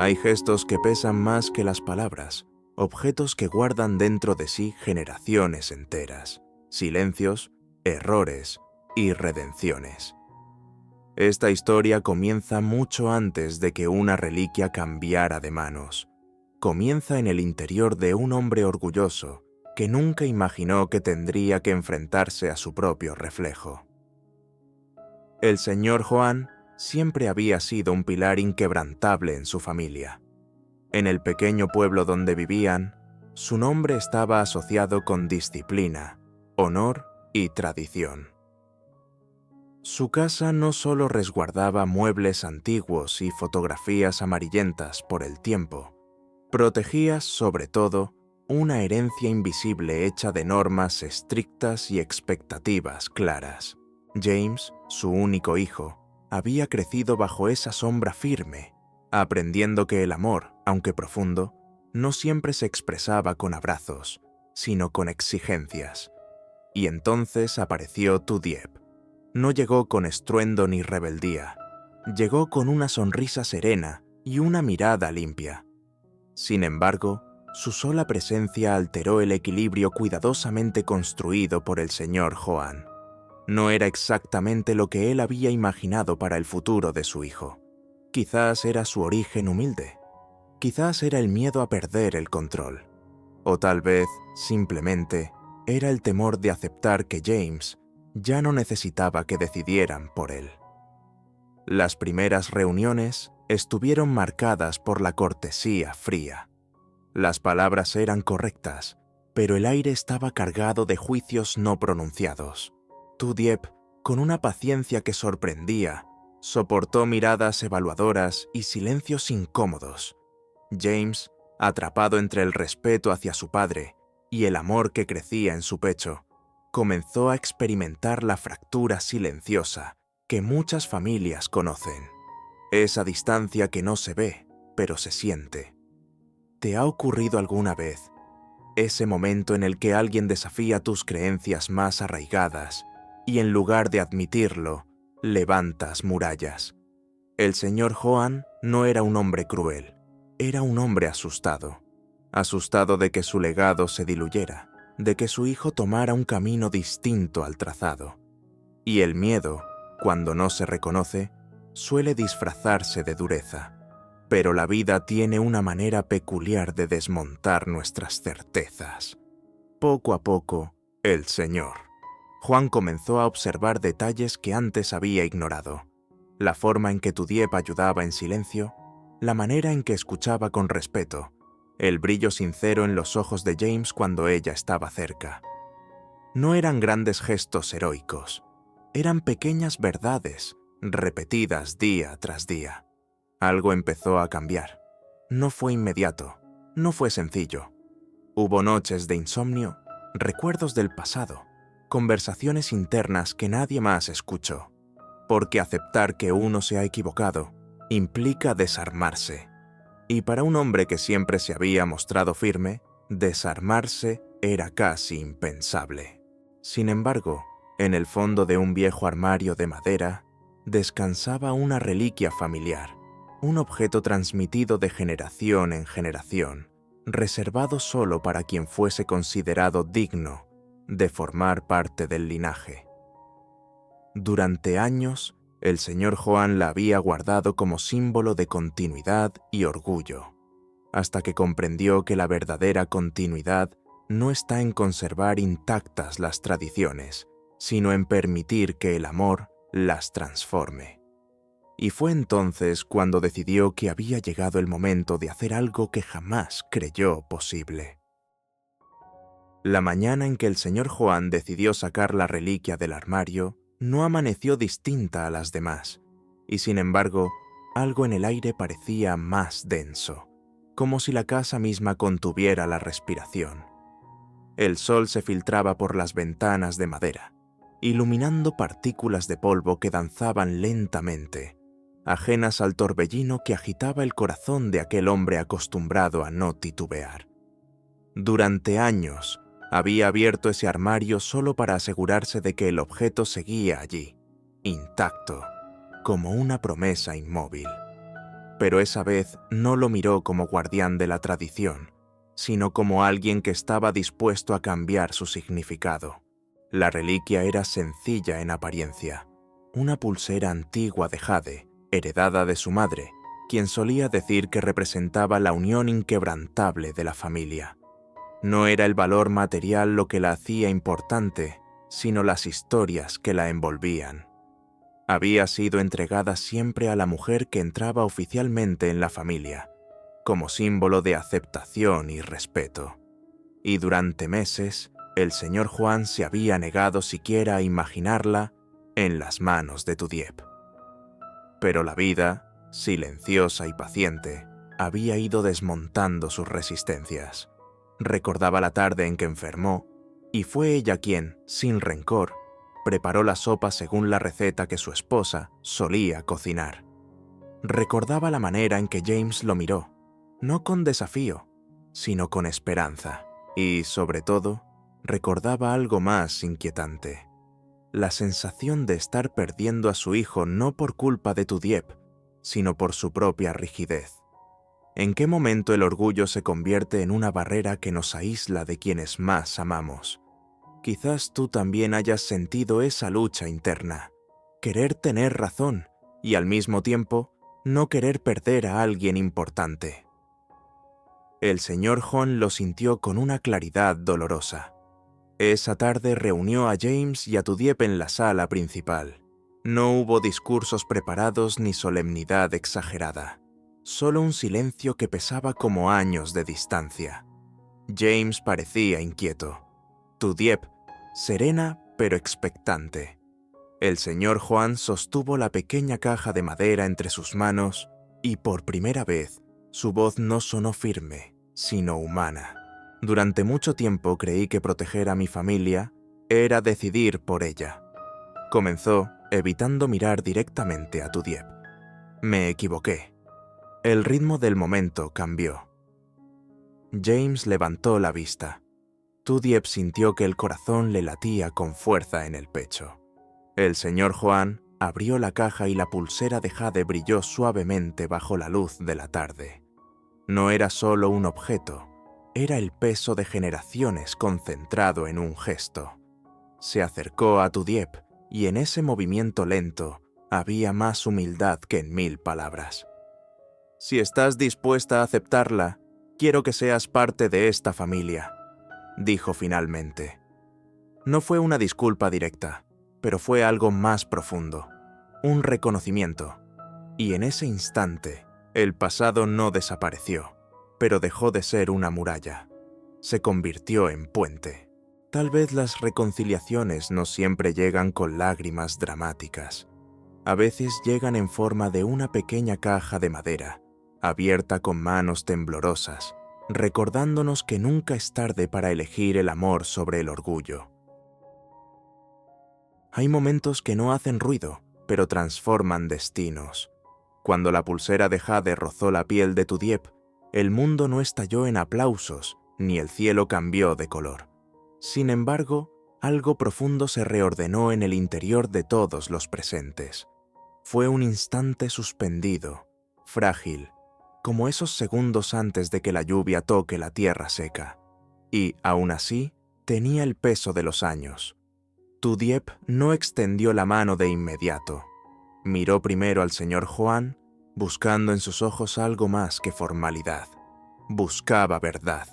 Hay gestos que pesan más que las palabras, objetos que guardan dentro de sí generaciones enteras, silencios, errores y redenciones. Esta historia comienza mucho antes de que una reliquia cambiara de manos. Comienza en el interior de un hombre orgulloso que nunca imaginó que tendría que enfrentarse a su propio reflejo. El señor Juan siempre había sido un pilar inquebrantable en su familia. En el pequeño pueblo donde vivían, su nombre estaba asociado con disciplina, honor y tradición. Su casa no solo resguardaba muebles antiguos y fotografías amarillentas por el tiempo, protegía, sobre todo, una herencia invisible hecha de normas estrictas y expectativas claras. James, su único hijo, había crecido bajo esa sombra firme, aprendiendo que el amor, aunque profundo, no siempre se expresaba con abrazos, sino con exigencias. Y entonces apareció Tudiep. No llegó con estruendo ni rebeldía. Llegó con una sonrisa serena y una mirada limpia. Sin embargo, su sola presencia alteró el equilibrio cuidadosamente construido por el señor Joan. No era exactamente lo que él había imaginado para el futuro de su hijo. Quizás era su origen humilde. Quizás era el miedo a perder el control. O tal vez, simplemente, era el temor de aceptar que James ya no necesitaba que decidieran por él. Las primeras reuniones estuvieron marcadas por la cortesía fría. Las palabras eran correctas, pero el aire estaba cargado de juicios no pronunciados. Tudiep, con una paciencia que sorprendía, soportó miradas evaluadoras y silencios incómodos. James, atrapado entre el respeto hacia su padre y el amor que crecía en su pecho, comenzó a experimentar la fractura silenciosa que muchas familias conocen. Esa distancia que no se ve, pero se siente. ¿Te ha ocurrido alguna vez ese momento en el que alguien desafía tus creencias más arraigadas y en lugar de admitirlo, levantas murallas? El señor Joan no era un hombre cruel, era un hombre asustado. Asustado de que su legado se diluyera, de que su hijo tomara un camino distinto al trazado. Y el miedo, cuando no se reconoce, suele disfrazarse de dureza. Pero la vida tiene una manera peculiar de desmontar nuestras certezas. Poco a poco, el señor Juan comenzó a observar detalles que antes había ignorado. La forma en que Tudiep ayudaba en silencio, la manera en que escuchaba con respeto, el brillo sincero en los ojos de James cuando ella estaba cerca. No eran grandes gestos heroicos, eran pequeñas verdades, repetidas día tras día. Algo empezó a cambiar. No fue inmediato, no fue sencillo. Hubo noches de insomnio, recuerdos del pasado, conversaciones internas que nadie más escuchó. Porque aceptar que uno se ha equivocado implica desarmarse. Y para un hombre que siempre se había mostrado firme, desarmarse era casi impensable. Sin embargo, en el fondo de un viejo armario de madera, descansaba una reliquia familiar, un objeto transmitido de generación en generación, reservado solo para quien fuese considerado digno de formar parte del linaje. Durante años, el señor Joan la había guardado como símbolo de continuidad y orgullo, hasta que comprendió que la verdadera continuidad no está en conservar intactas las tradiciones, sino en permitir que el amor las transforme. Y fue entonces cuando decidió que había llegado el momento de hacer algo que jamás creyó posible. La mañana en que el señor Joan decidió sacar la reliquia del armario, no amaneció distinta a las demás, y sin embargo, algo en el aire parecía más denso, como si la casa misma contuviera la respiración. El sol se filtraba por las ventanas de madera, iluminando partículas de polvo que danzaban lentamente, ajenas al torbellino que agitaba el corazón de aquel hombre acostumbrado a no titubear. Durante años, había abierto ese armario solo para asegurarse de que el objeto seguía allí, intacto, como una promesa inmóvil. pero esa vez no lo miró como guardián de la tradición, sino como alguien que estaba dispuesto a cambiar su significado. La reliquia era sencilla en apariencia, una pulsera antigua de jade, heredada de su madre, quien solía decir que representaba la unión inquebrantable de la familia. No era el valor material lo que la hacía importante, sino las historias que la envolvían. Había sido entregada siempre a la mujer que entraba oficialmente en la familia, como símbolo de aceptación y respeto. Y durante meses, el señor Juan se había negado siquiera a imaginarla en las manos de Tudiep. Pero la vida, silenciosa y paciente, había ido desmontando sus resistencias. Recordaba la tarde en que enfermó, y fue ella quien, sin rencor, preparó la sopa según la receta que su esposa solía cocinar. Recordaba la manera en que James lo miró, no con desafío, sino con esperanza. Y, sobre todo, recordaba algo más inquietante: la sensación de estar perdiendo a su hijo no por culpa de Tudiep, sino por su propia rigidez. ¿En qué momento el orgullo se convierte en una barrera que nos aísla de quienes más amamos? Quizás tú también hayas sentido esa lucha interna, querer tener razón y al mismo tiempo no querer perder a alguien importante. El señor John lo sintió con una claridad dolorosa. Esa tarde reunió a James y a Tudiep en la sala principal. No hubo discursos preparados ni solemnidad exagerada, solo un silencio que pesaba como años de distancia. James parecía inquieto. Tudiep, serena pero expectante. El señor Juan sostuvo la pequeña caja de madera entre sus manos y por primera vez su voz no sonó firme, sino humana. Durante mucho tiempo creí que proteger a mi familia era decidir por ella. Comenzó evitando mirar directamente a Tudiep. Me equivoqué. El ritmo del momento cambió. James levantó la vista. Tudiep sintió que el corazón le latía con fuerza en el pecho. El señor Juan abrió la caja y la pulsera de jade brilló suavemente bajo la luz de la tarde. No era solo un objeto, era el peso de generaciones concentrado en un gesto. Se acercó a Tudiep y en ese movimiento lento había más humildad que en 1000 palabras. Si estás dispuesta a aceptarla, quiero que seas parte de esta familia, dijo finalmente. No fue una disculpa directa, pero fue algo más profundo, un reconocimiento. Y en ese instante, el pasado no desapareció, pero dejó de ser una muralla. Se convirtió en puente. Tal vez las reconciliaciones no siempre llegan con lágrimas dramáticas. A veces llegan en forma de una pequeña caja de madera, abierta con manos temblorosas, recordándonos que nunca es tarde para elegir el amor sobre el orgullo. Hay momentos que no hacen ruido, pero transforman destinos. Cuando la pulsera de jade rozó la piel de Tudiep, el mundo no estalló en aplausos, ni el cielo cambió de color. Sin embargo, algo profundo se reordenó en el interior de todos los presentes. Fue un instante suspendido, frágil, como esos segundos antes de que la lluvia toque la tierra seca. Y, aún así, tenía el peso de los años. Tudiep no extendió la mano de inmediato. Miró primero al señor Juan, buscando en sus ojos algo más que formalidad. Buscaba verdad.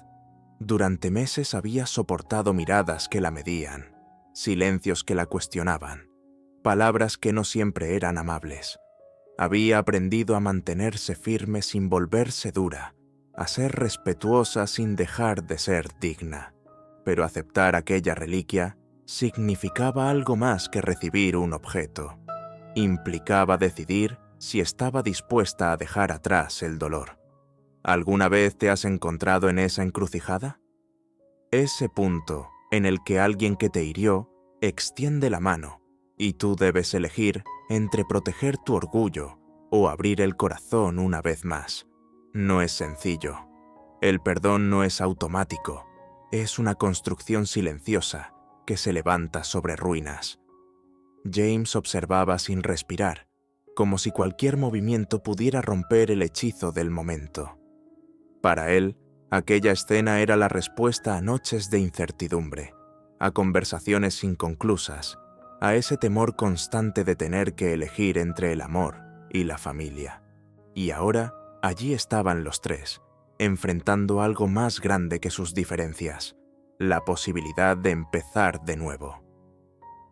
Durante meses había soportado miradas que la medían, silencios que la cuestionaban, palabras que no siempre eran amables. Había aprendido a mantenerse firme sin volverse dura, a ser respetuosa sin dejar de ser digna. Pero aceptar aquella reliquia significaba algo más que recibir un objeto. Implicaba decidir si estaba dispuesta a dejar atrás el dolor. ¿Alguna vez te has encontrado en esa encrucijada? Ese punto en el que alguien que te hirió extiende la mano y tú debes elegir entre proteger tu orgullo o abrir el corazón una vez más. No es sencillo. El perdón no es automático. Es una construcción silenciosa que se levanta sobre ruinas. James observaba sin respirar, como si cualquier movimiento pudiera romper el hechizo del momento. Para él, aquella escena era la respuesta a noches de incertidumbre, a conversaciones inconclusas, a ese temor constante de tener que elegir entre el amor y la familia. Y ahora, allí estaban los tres, enfrentando algo más grande que sus diferencias, la posibilidad de empezar de nuevo.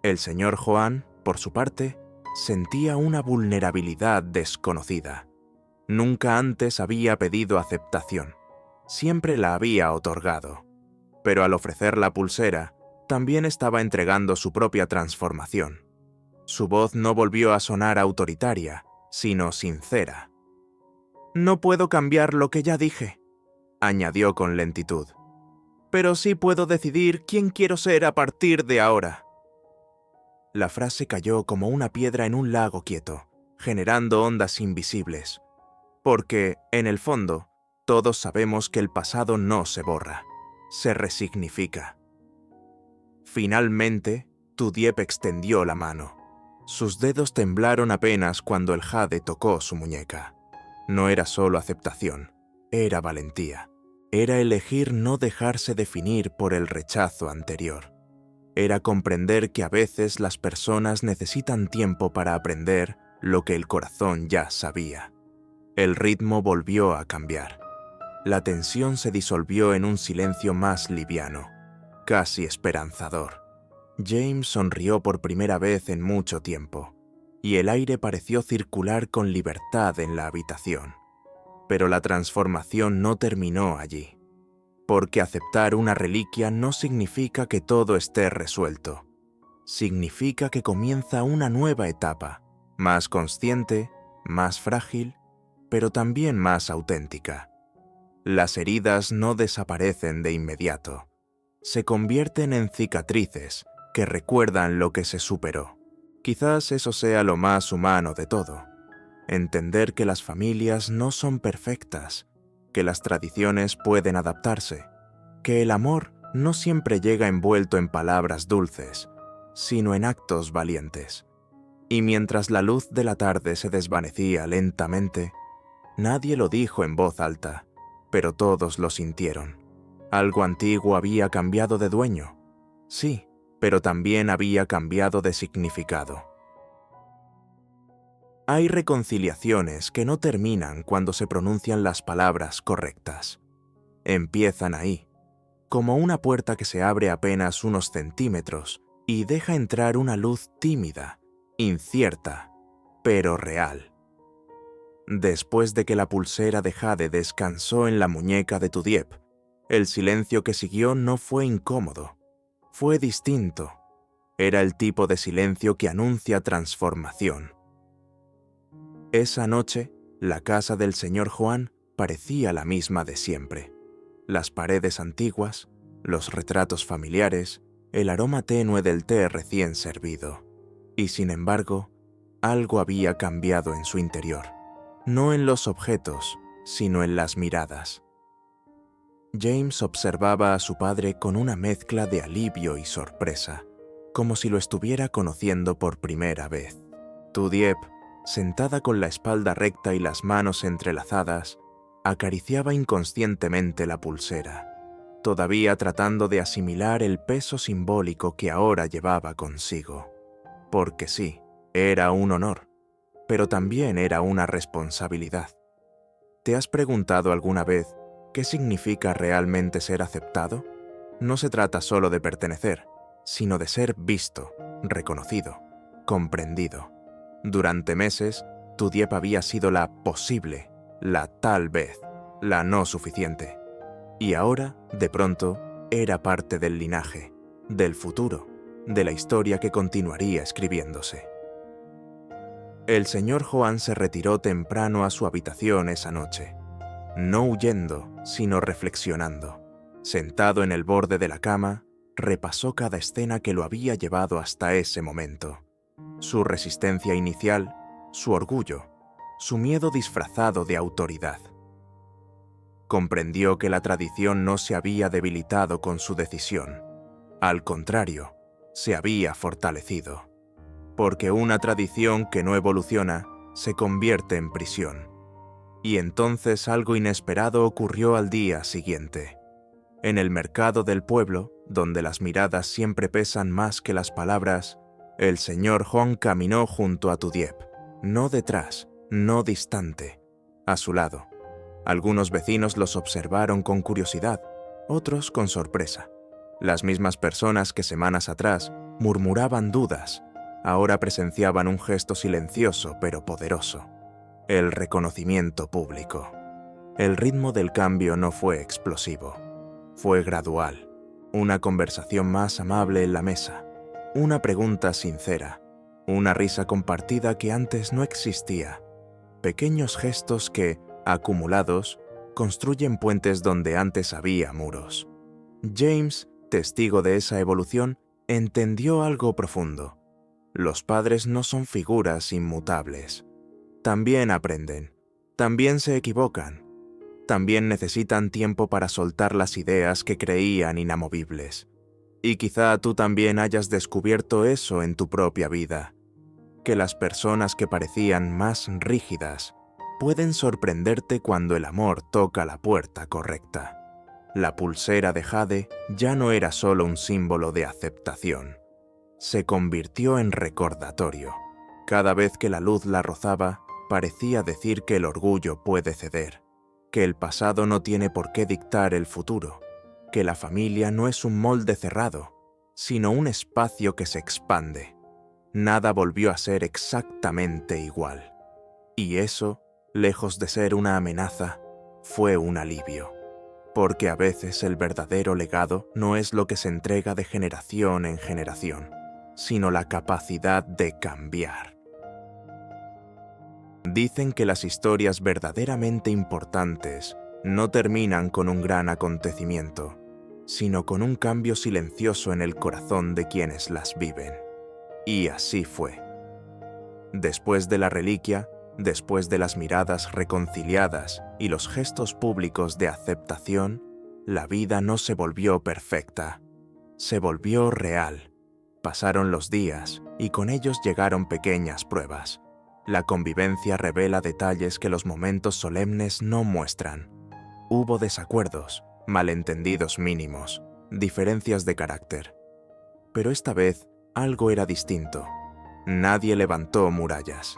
El señor Joan, por su parte, sentía una vulnerabilidad desconocida. Nunca antes había pedido aceptación, siempre la había otorgado, pero al ofrecer la pulsera, también estaba entregando su propia transformación. Su voz no volvió a sonar autoritaria, sino sincera. «No puedo cambiar lo que ya dije», añadió con lentitud, «pero sí puedo decidir quién quiero ser a partir de ahora». La frase cayó como una piedra en un lago quieto, generando ondas invisibles, porque, en el fondo, todos sabemos que el pasado no se borra, se resignifica. Finalmente, Tudiep extendió la mano. Sus dedos temblaron apenas cuando el jade tocó su muñeca. No era solo aceptación, era valentía. Era elegir no dejarse definir por el rechazo anterior. Era comprender que a veces las personas necesitan tiempo para aprender lo que el corazón ya sabía. El ritmo volvió a cambiar. La tensión se disolvió en un silencio más liviano, casi esperanzador. James sonrió por primera vez en mucho tiempo, y el aire pareció circular con libertad en la habitación. Pero la transformación no terminó allí, porque aceptar una reliquia no significa que todo esté resuelto. Significa que comienza una nueva etapa, más consciente, más frágil, pero también más auténtica. Las heridas no desaparecen de inmediato. Se convierten en cicatrices que recuerdan lo que se superó. Quizás eso sea lo más humano de todo. Entender que las familias no son perfectas, que las tradiciones pueden adaptarse, que el amor no siempre llega envuelto en palabras dulces, sino en actos valientes. Y mientras la luz de la tarde se desvanecía lentamente, nadie lo dijo en voz alta, pero todos lo sintieron. Algo antiguo había cambiado de dueño, sí, pero también había cambiado de significado. Hay reconciliaciones que no terminan cuando se pronuncian las palabras correctas. Empiezan ahí, como una puerta que se abre apenas unos centímetros y deja entrar una luz tímida, incierta, pero real. Después de que la pulsera de jade descansó en la muñeca de Tudiep, el silencio que siguió no fue incómodo, fue distinto. Era el tipo de silencio que anuncia transformación. Esa noche, la casa del señor Joan parecía la misma de siempre. Las paredes antiguas, los retratos familiares, el aroma tenue del té recién servido. Y sin embargo, algo había cambiado en su interior. No en los objetos, sino en las miradas. James observaba a su padre con una mezcla de alivio y sorpresa, como si lo estuviera conociendo por primera vez. Tudiep, sentada con la espalda recta y las manos entrelazadas, acariciaba inconscientemente la pulsera, todavía tratando de asimilar el peso simbólico que ahora llevaba consigo. Porque sí, era un honor, pero también era una responsabilidad. ¿Te has preguntado alguna vez qué significa realmente ser aceptado? No se trata solo de pertenecer, sino de ser visto, reconocido, comprendido. Durante meses, Tudiep había sido la posible, la tal vez, la no suficiente. Y ahora, de pronto, era parte del linaje, del futuro, de la historia que continuaría escribiéndose. El señor Joan se retiró temprano a su habitación esa noche, no huyendo, sino reflexionando. Sentado en el borde de la cama, repasó cada escena que lo había llevado hasta ese momento. Su resistencia inicial, su orgullo, su miedo disfrazado de autoridad. Comprendió que la tradición no se había debilitado con su decisión. Al contrario, se había fortalecido. Porque una tradición que no evoluciona se convierte en prisión. Y entonces algo inesperado ocurrió al día siguiente. En el mercado del pueblo, donde las miradas siempre pesan más que las palabras, el señor Huang caminó junto a Tudiep, no detrás, no distante, a su lado. Algunos vecinos los observaron con curiosidad, otros con sorpresa. Las mismas personas que semanas atrás murmuraban dudas, ahora presenciaban un gesto silencioso pero poderoso: el reconocimiento público. El ritmo del cambio no fue explosivo, fue gradual. Una conversación más amable en la mesa, una pregunta sincera, una risa compartida que antes no existía. Pequeños gestos que, acumulados, construyen puentes donde antes había muros. James, testigo de esa evolución, entendió algo profundo. Los padres no son figuras inmutables. También aprenden, también se equivocan, también necesitan tiempo para soltar las ideas que creían inamovibles. Y quizá tú también hayas descubierto eso en tu propia vida, que las personas que parecían más rígidas pueden sorprenderte cuando el amor toca la puerta correcta. La pulsera de jade ya no era solo un símbolo de aceptación. Se convirtió en recordatorio. Cada vez que la luz la rozaba, parecía decir que el orgullo puede ceder, que el pasado no tiene por qué dictar el futuro, que la familia no es un molde cerrado, sino un espacio que se expande. Nada volvió a ser exactamente igual. Y eso, lejos de ser una amenaza, fue un alivio. Porque a veces el verdadero legado no es lo que se entrega de generación en generación, sino la capacidad de cambiar. Dicen que las historias verdaderamente importantes no terminan con un gran acontecimiento, sino con un cambio silencioso en el corazón de quienes las viven. Y así fue. Después de la reliquia, después de las miradas reconciliadas y los gestos públicos de aceptación, la vida no se volvió perfecta, se volvió real. Pasaron los días y con ellos llegaron pequeñas pruebas. La convivencia revela detalles que los momentos solemnes no muestran. Hubo desacuerdos, malentendidos mínimos, diferencias de carácter. Pero esta vez algo era distinto. Nadie levantó murallas.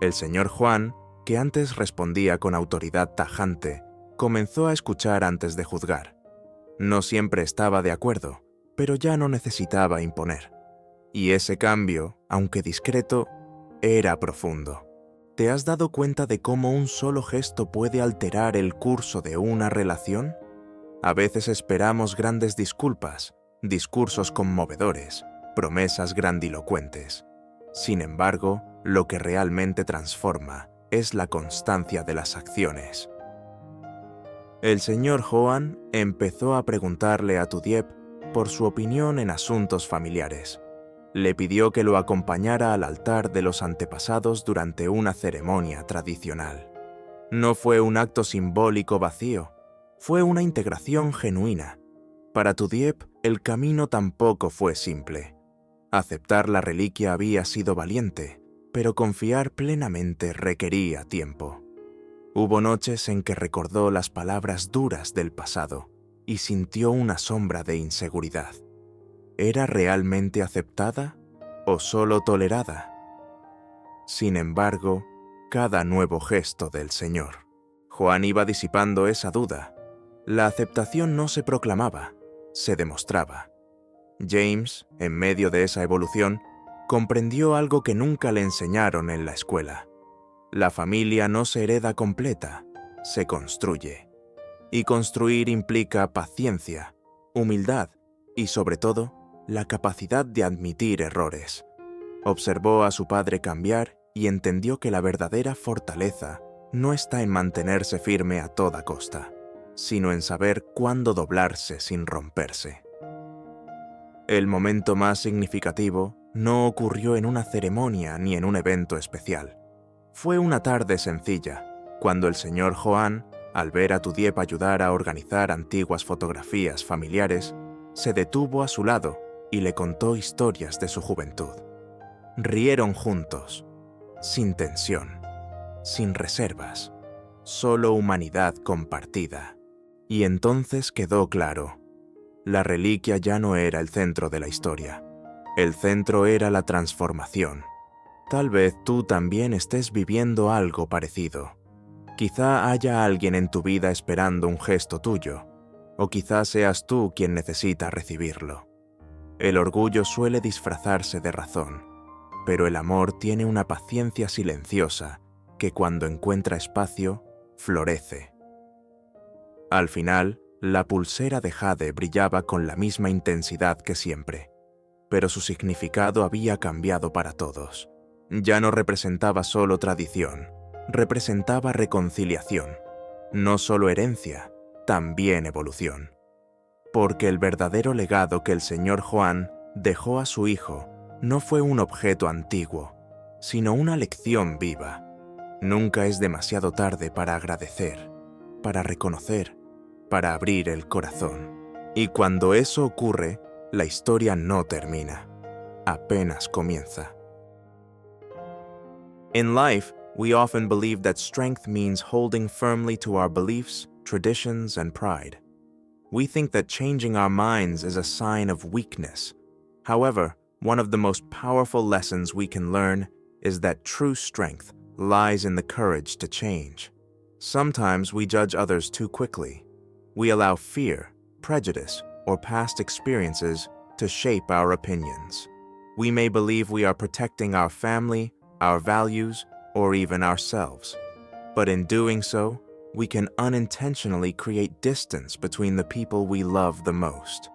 El señor Juan, que antes respondía con autoridad tajante, comenzó a escuchar antes de juzgar. No siempre estaba de acuerdo, pero ya no necesitaba imponer. Y ese cambio, aunque discreto, era profundo. ¿Te has dado cuenta de cómo un solo gesto puede alterar el curso de una relación? A veces esperamos grandes disculpas, discursos conmovedores, promesas grandilocuentes. Sin embargo, lo que realmente transforma es la constancia de las acciones. El señor Joan empezó a preguntarle a Tudiep por su opinión en asuntos familiares. Le pidió que lo acompañara al altar de los antepasados durante una ceremonia tradicional. No fue un acto simbólico vacío, fue una integración genuina. Para Tudiep, el camino tampoco fue simple. Aceptar la reliquia había sido valiente, pero confiar plenamente requería tiempo. Hubo noches en que recordó las palabras duras del pasado y sintió una sombra de inseguridad. ¿Era realmente aceptada o solo tolerada? Sin embargo, cada nuevo gesto del Señor Juan iba disipando esa duda. La aceptación no se proclamaba, se demostraba. James, en medio de esa evolución, comprendió algo que nunca le enseñaron en la escuela. La familia no se hereda completa, se construye. Y construir implica paciencia, humildad y, sobre todo, la capacidad de admitir errores. Observó a su padre cambiar y entendió que la verdadera fortaleza no está en mantenerse firme a toda costa, sino en saber cuándo doblarse sin romperse. El momento más significativo no ocurrió en una ceremonia ni en un evento especial. Fue una tarde sencilla, cuando el señor Joan, al ver a Tudiep ayudar a organizar antiguas fotografías familiares, se detuvo a su lado y le contó historias de su juventud. Rieron juntos, sin tensión, sin reservas, solo humanidad compartida. Y entonces quedó claro, la reliquia ya no era el centro de la historia. El centro era la transformación. Tal vez tú también estés viviendo algo parecido. Quizá haya alguien en tu vida esperando un gesto tuyo, o quizá seas tú quien necesita recibirlo. El orgullo suele disfrazarse de razón, pero el amor tiene una paciencia silenciosa que cuando encuentra espacio, florece. Al final, la pulsera de jade brillaba con la misma intensidad que siempre, pero su significado había cambiado para todos. Ya no representaba solo tradición, representaba reconciliación, no solo herencia, también evolución. Porque el verdadero legado que el señor Juan dejó a su hijo no fue un objeto antiguo, sino una lección viva. Nunca es demasiado tarde para agradecer, para reconocer, para abrir el corazón. Y cuando eso ocurre, la historia no termina, apenas comienza. In life, we often believe that strength means holding firmly to our beliefs, traditions, and pride. We think that changing our minds is a sign of weakness. However, one of the most powerful lessons we can learn is that true strength lies in the courage to change. Sometimes we judge others too quickly. We allow fear, prejudice, or past experiences to shape our opinions. We may believe we are protecting our family, our values, or even ourselves. But in doing so, we can unintentionally create distance between the people we love the most.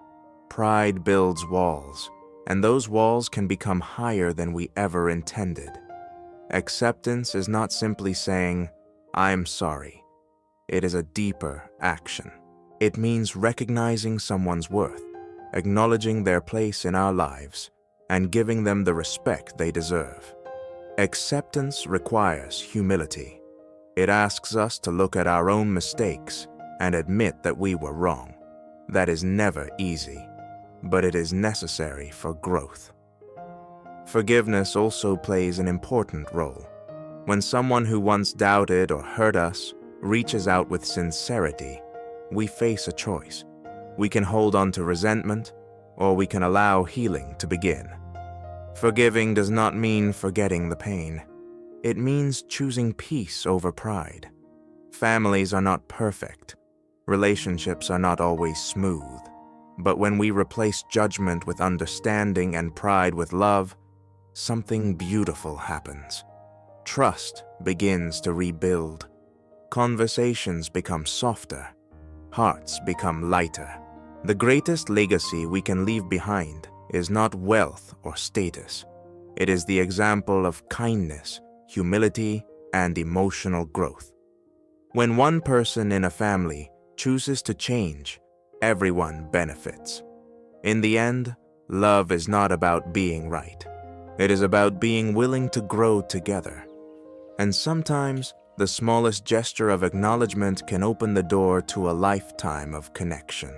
Pride builds walls, and those walls can become higher than we ever intended. Acceptance is not simply saying, "I'm sorry." It is a deeper action. It means recognizing someone's worth, acknowledging their place in our lives, and giving them the respect they deserve. Acceptance requires humility. It asks us to look at our own mistakes and admit that we were wrong. That is never easy, but it is necessary for growth. Forgiveness also plays an important role. When someone who once doubted or hurt us reaches out with sincerity, we face a choice. We can hold on to resentment, or we can allow healing to begin. Forgiving does not mean forgetting the pain. It means choosing peace over pride. Families are not perfect. Relationships are not always smooth. But when we replace judgment with understanding and pride with love, something beautiful happens. Trust begins to rebuild. Conversations become softer. Hearts become lighter. The greatest legacy we can leave behind is not wealth or status. It is the example of kindness, humility, and emotional growth. When one person in a family chooses to change, everyone benefits. In the end, love is not about being right. It is about being willing to grow together. And sometimes, the smallest gesture of acknowledgement can open the door to a lifetime of connection.